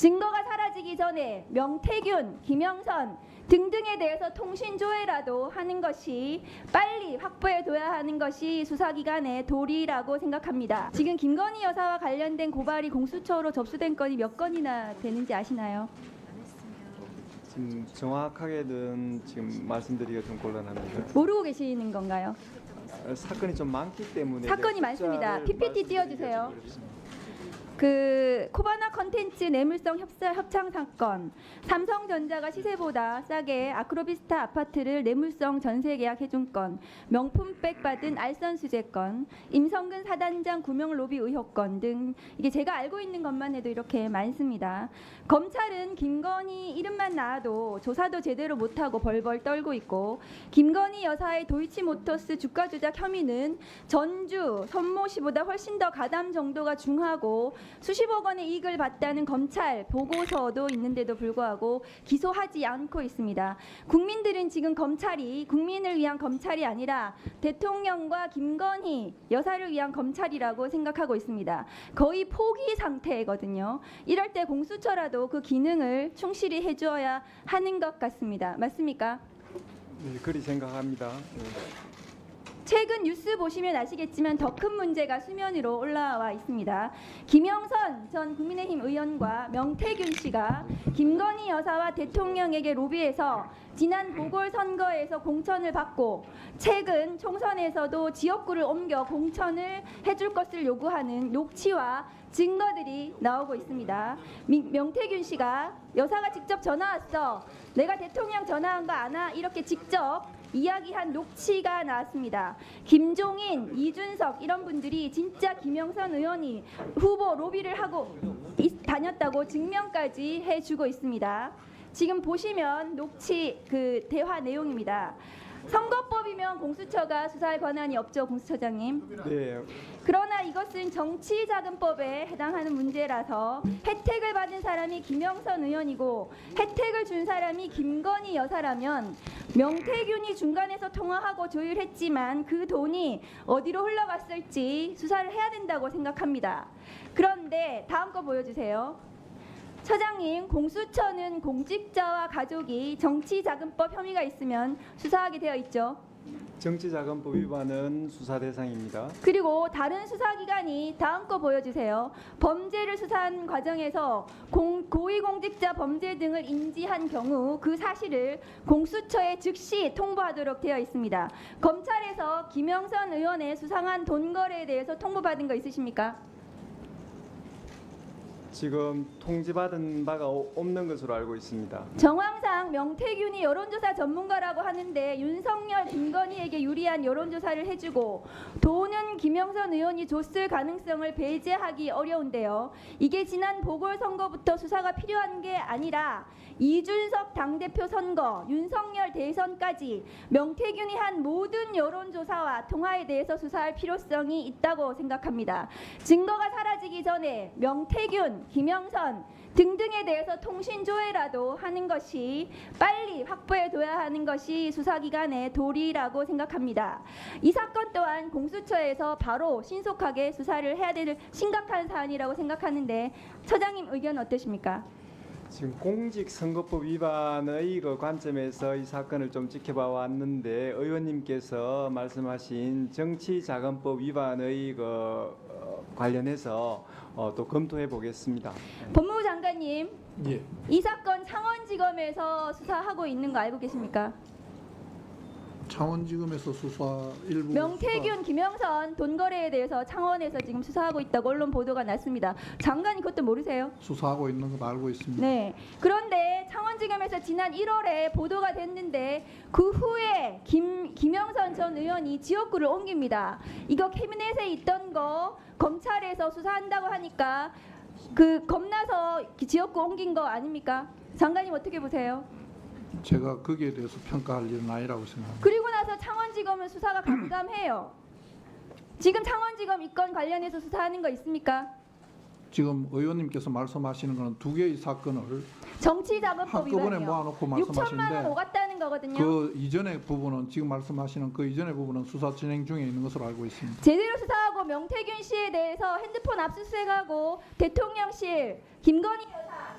증거가 사라지기 전에 명태균, 김영선 등등에 대해서 통신조회라도 하는 것이 빨리 확보해둬야 하는 것이 수사기관의 도리라고 생각합니다. 지금 김건희 여사와 관련된 고발이 공수처로 접수된 건이 몇 건이나 되는지 아시나요? 지금 정확하게는 지금 말씀드리기가 좀 곤란합니다. 모르고 계시는 건가요? 사건이 좀 많기 때문에 사건이 많습니다. PPT 띄워주세요. 그 코바나 컨텐츠 뇌물성 협상 사건, 삼성전자가 시세보다 싸게 아크로비스타 아파트를 뇌물성 전세 계약 해준 건, 명품백 받은 알선 수재 건, 임성근 사단장 구명 로비 의혹 건 등 이게 제가 알고 있는 것만 해도 이렇게 많습니다. 검찰은 김건희 이름만 나와도 조사도 제대로 못하고 벌벌 떨고 있고, 김건희 여사의 도이치모터스 주가 조작 혐의는 전주 손모씨보다 훨씬 더 가담 정도가 중하고 수십억 원의 이익을 봤다는 검찰 보고서도 있는데도 불구하고 기소하지 않고 있습니다. 국민들은 지금 검찰이 국민을 위한 검찰이 아니라 대통령과 김건희 여사를 위한 검찰이라고 생각하고 있습니다. 거의 포기 상태거든요. 이럴 때 공수처라도 그 기능을 충실히 해줘야 하는 것 같습니다. 맞습니까? 네, 그리 생각합니다. 최근 뉴스 보시면 아시겠지만 더 큰 문제가 수면 위로 올라와 있습니다. 김영선 전 국민의힘 의원과 명태균 씨가 김건희 여사와 대통령에게 로비해서 지난 보궐선거에서 공천을 받고 최근 총선에서도 지역구를 옮겨 공천을 해줄 것을 요구하는 녹취와 증거들이 나오고 있습니다. 명태균 씨가 여사가 직접 전화 왔어. 내가 대통령 전화한 거 아나? 이렇게 직접 이야기한 녹취가 나왔습니다. 김종인, 이준석 이런 분들이 진짜 김영선 의원이 후보 로비를 하고 다녔다고 증명까지 해주고 있습니다. 지금 보시면 녹취 그 대화 내용입니다. 선거법이면 공수처가 수사할 권한이 없죠, 공수처장님. 네. 그러나 이것은 정치자금법에 해당하는 문제라서 혜택을 받은 사람이 김영선 의원이고 혜택을 준 사람이 김건희 여사라면 명태균이 중간에서 통화하고 조율했지만 그 돈이 어디로 흘러갔을지 수사를 해야 된다고 생각합니다. 그런데 다음 거 보여주세요. 처장님, 공수처는 공직자와 가족이 정치자금법 혐의가 있으면 수사하게 되어 있죠. 정치자금법 위반은 수사 대상입니다. 그리고 다른 수사기관이 다음 거 보여주세요. 범죄를 수사한 과정에서 고위공직자 범죄 등을 인지한 경우 그 사실을 공수처에 즉시 통보하도록 되어 있습니다. 검찰에서 김영선 의원의 수상한 돈 거래에 대해서 통보받은 거 있으십니까? 지금 통지받은 바가 없는 것으로 알고 있습니다. 정황상 명태균이 여론조사 전문가라고 하는데 윤석열, 김건희에게 유리한 여론조사를 해주고 돈은 김영선 의원이 줬을 가능성을 배제하기 어려운데요. 이게 지난 보궐선거부터 수사가 필요한 게 아니라 이준석 당대표 선거, 윤석열 대선까지 명태균이 한 모든 여론조사와 통화에 대해서 수사할 필요성이 있다고 생각합니다. 증거가 사라지기 전에 명태균, 김영선 등등에 대해서 통신조회라도 하는 것이 빨리 확보해둬야 하는 것이 수사기관의 도리라고 생각합니다. 이 사건 또한 공수처에서 바로 신속하게 수사를 해야 되는 심각한 사안이라고 생각하는데 처장님 의견 어떠십니까? 지금 공직선거법 위반의 그 관점에서 이 사건을 좀 지켜봐 왔는데 의원님께서 말씀하신 정치자금법 위반의 관련해서 또 검토해 보겠습니다. 법무부 장관님, 예. 이 사건 창원지검에서 수사하고 있는 거 알고 계십니까? 창원지검에서 수사 일부 명태균, 김영선 돈 거래에 대해서 창원에서 지금 수사하고 있다고 언론 보도가 났습니다. 장관이 그것도 모르세요? 수사하고 있는 건 알고 있습니다. 네. 그런데 창원지검에서 지난 1월에 보도가 됐는데 그 후에 김영선 전 의원이 지역구를 옮깁니다. 이거 캐비넷에 있던 거 검찰에서 수사한다고 하니까 그 겁나서 지역구 옮긴 거 아닙니까? 장관님 어떻게 보세요? 제가 거기에 대해서 평가할 일은 아니라고 생각합니다. 그리고 나서 창원지검은 수사가 감감해요. 지금 창원지검 이 건 관련해서 수사하는 거 있습니까? 지금 의원님께서 말씀하시는 것은 두 개의 사건을 정치자금법 한꺼번에 위반이요. 모아놓고 6천만 원 말씀하시는데 오갔다는 거거든요. 그 이전의 부분은 지금 말씀하시는 그 이전의 부분은 수사 진행 중에 있는 것으로 알고 있습니다. 제대로 수사하고 명태균 씨에 대해서 핸드폰 압수수색하고 대통령실, 김건희 여사